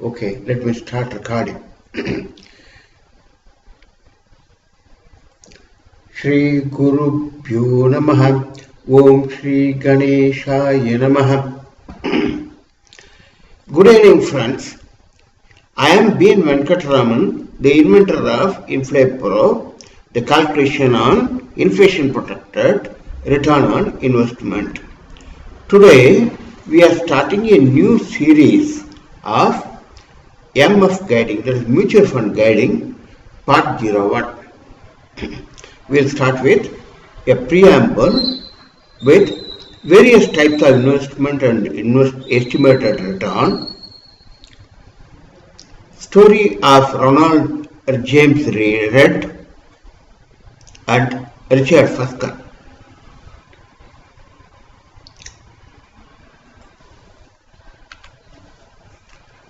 Okay, let me start recording. Shri Guru Bhyo Namaha Om Shri Ganeshaya Namaha. Good evening, friends. I am B N Venkataraman, the inventor of Inflate Pro, the calculation on inflation protected return on investment. Today, we are starting a new series of MF guiding, that is mutual fund guiding, part 01. We'll start with a preamble with various types of investment and estimated return, story of Ronald, James Reed and Richard Fuscone.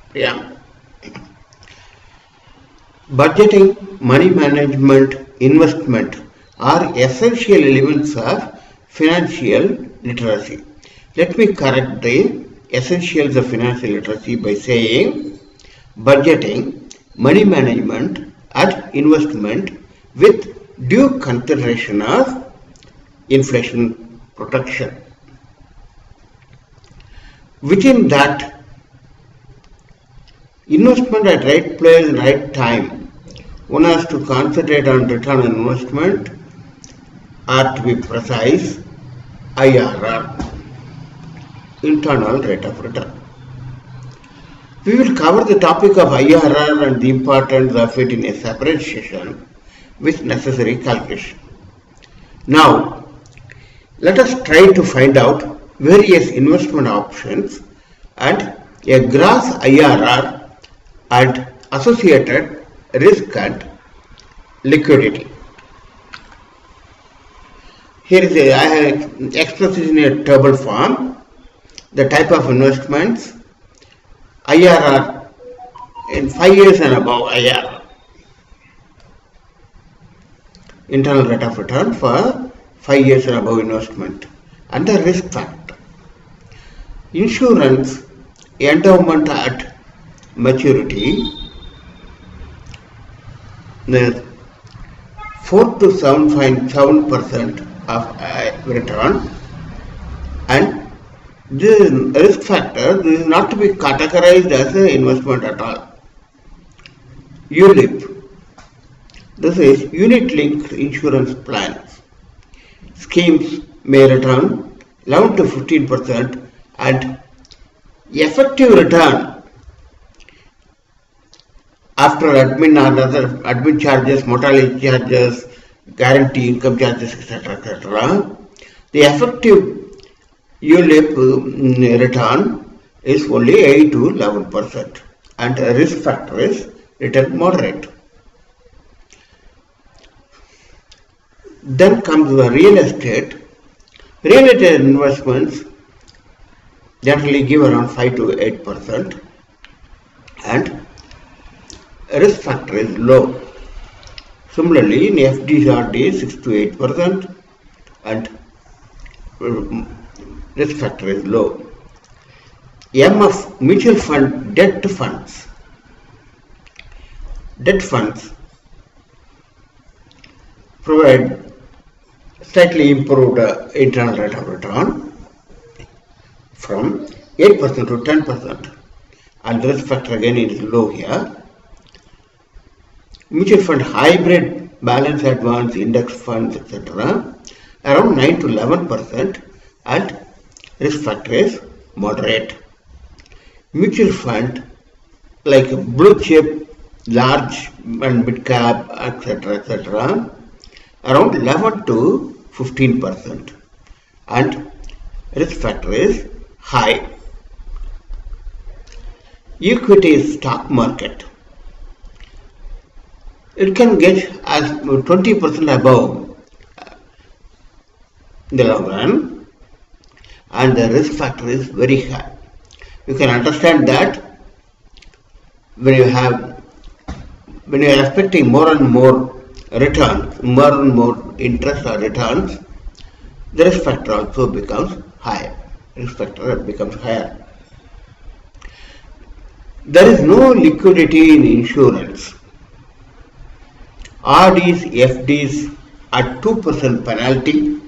Preamble. Budgeting, money management, investment are essential elements of financial literacy. Let me correct the essentials of financial literacy by saying budgeting, money management and investment with due consideration of inflation protection. Within that, investment at right place and right time. One has to concentrate on return on investment, or to be precise, IRR, internal rate of return. We will cover the topic of IRR and the importance of it in a separate session with necessary calculation. Now, let us try to find out various investment options and a gross IRR and associated risk and liquidity. Here is I have expressed in a table form the type of investments, IRR in 5 years and above IRR, internal rate of return for 5 years and above investment, and the risk factor. Insurance, endowment at maturity, the 4 to 7.7% of return, and this risk factor, this is not to be categorized as an investment at all. ULIP, this is unit linked insurance plans. Schemes may return 11 to 15% and effective return after admin and other admin charges, mortality charges, guarantee income charges, etc., the effective ULIP return is only 8 to 11%, and the risk factor is return moderate. Then comes the real estate. Real estate investments generally give around 5 to 8%, and risk factor is low. Similarly, in FD 6 to 8%, and risk factor is low. MF, mutual fund, debt funds. Debt funds provide slightly improved internal rate of return from 8% to 10%, and the risk factor again is low here. Mutual fund hybrid, balance advance, index funds, etc., around 9 to 11%, and risk factor is moderate. Mutual fund like blue chip, large and mid cap, etc., around 11 to 15%, and risk factor is high. Equity stock market. It can get as 20% above in the long run, and the risk factor is very high. You can understand that when you are expecting more and more returns, more and more interest or returns, the risk factor also becomes higher. Risk factor becomes higher. There is no liquidity in insurance. RDs, FDs at 2% penalty,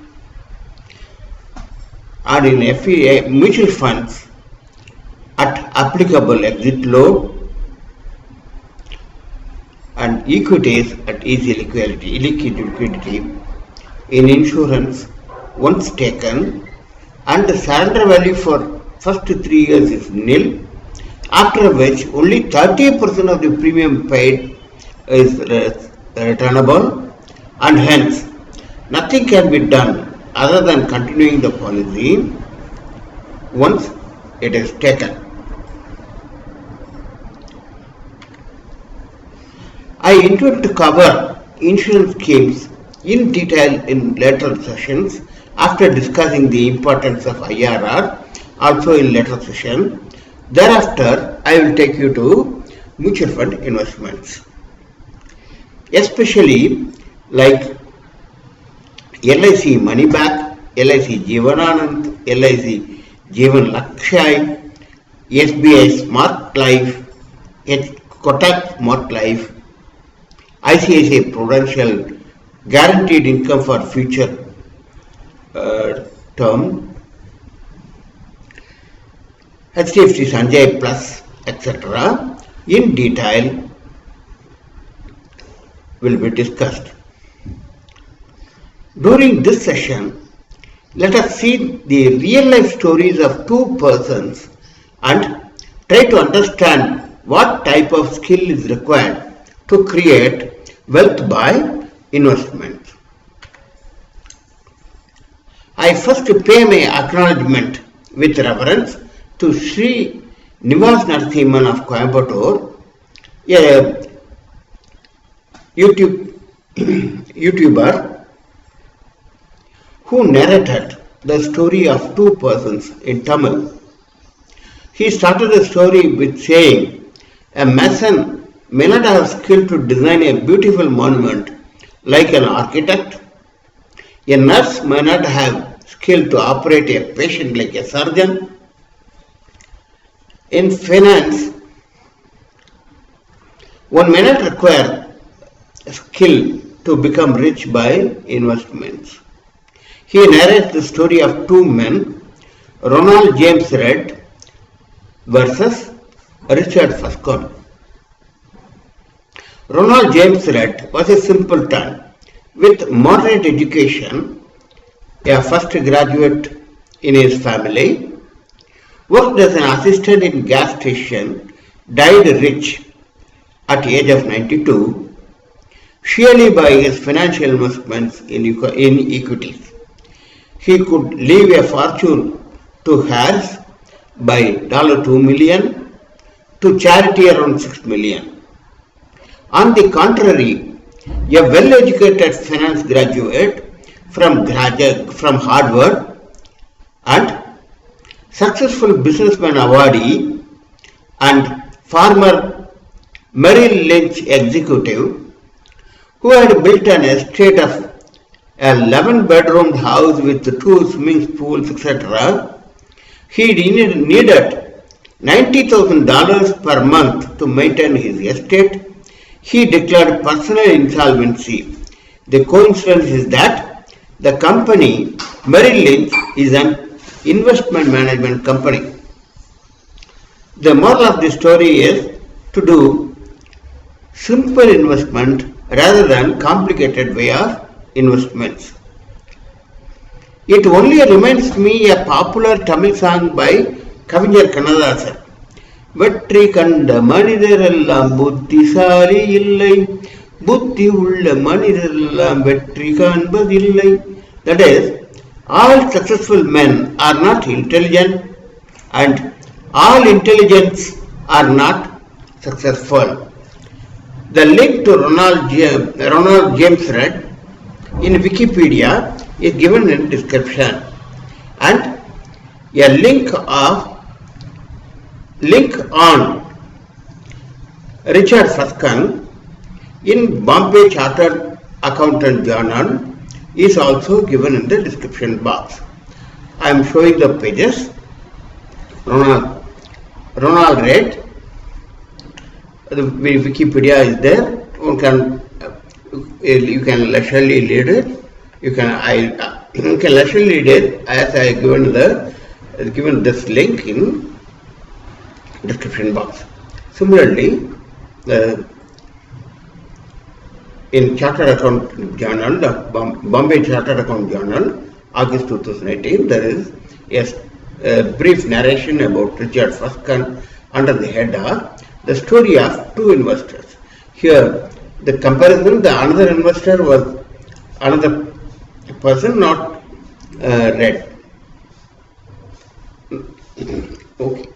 and in FEA mutual funds at applicable exit load, and equities at easy liquidity. In insurance, once taken, and the surrender value for first 3 years is nil, after which only 30% of the premium paid is returnable, and hence nothing can be done other than continuing the policy once it is taken. I intend to cover insurance schemes in detail in later sessions after discussing the importance of IRR, also in later session. Thereafter, I will take you to mutual fund investments, especially like LIC Money Back, LIC Jeevananand, LIC Jeevan Lakshya, SBI Smart Life, Kotak Smart Life, ICICI Prudential Guaranteed Income for Future Term, HDFC Sanjay Plus, etc. in detail will be discussed. During this session, let us see the real life stories of two persons and try to understand what type of skill is required to create wealth by investment. I first pay my acknowledgement with reverence to Shri Nivas Narasimhan of Coimbatore, a YouTuber who narrated the story of two persons in Tamil. He started the story with saying, a mason may not have skill to design a beautiful monument like an architect. A nurse may not have skill to operate a patient like a surgeon. In finance, one may not require skill to become rich by investments. He narrates the story of two men, Ronald James Red versus Richard Fuscone. Ronald James Red was a simpleton with moderate education, a first graduate in his family, worked as an assistant in gas station, died rich at the age of 92, surely by his financial investments in equities. He could leave a fortune to heirs by $2 million, to charity around $6 million. On the contrary, a well-educated finance graduate from Harvard and successful businessman awardee and former Merrill Lynch executive who had built an estate of 11-bedroomed house with 2 swimming pools, etc. He needed $90,000 per month to maintain his estate. He declared personal insolvency. The coincidence is that the company Merrill Lynch is an investment management company. The moral of the story is to do simple investment rather than complicated way of investments. It only reminds me a popular Tamil song by Kaviஞர் Kannadasan. வெற்றி கண்ட மனிதரெல்லாம் புத்திசாலி இல்லை, புத்தி உள்ள மனிதரெல்லாம் வெற்றி காண்பதில்லை. That is, all successful men are not intelligent and all intelligence are not successful. The link to Ronald James Red in Wikipedia is given in description, and a link on Richard Fuscone in Bombay Chartered Accountant Journal is also given in the description box. I am showing the pages. Ronald Red The Wikipedia is there. One can you can leisurely read it. You can leisurely read it as I given this link in description box. Similarly, in Chartered Account Journal, the Bombay Chartered Account Journal, August 2018, there is a brief narration about Richard Fuscone under the head of the story of two investors. Here, the comparison, the another investor was another person not read. Okay.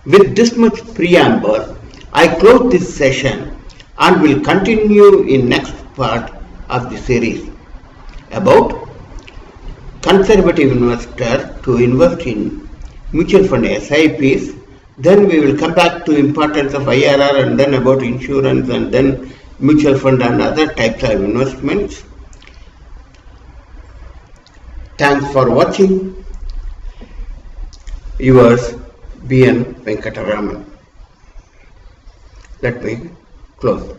With this much preamble, I close this session and will continue in next part of the series about conservative investor to invest in mutual fund SIPs. Then we will come back to importance of IRR and then about insurance and then mutual fund and other types of investments. Thanks for watching. Yours, B N Venkataraman. Let me close.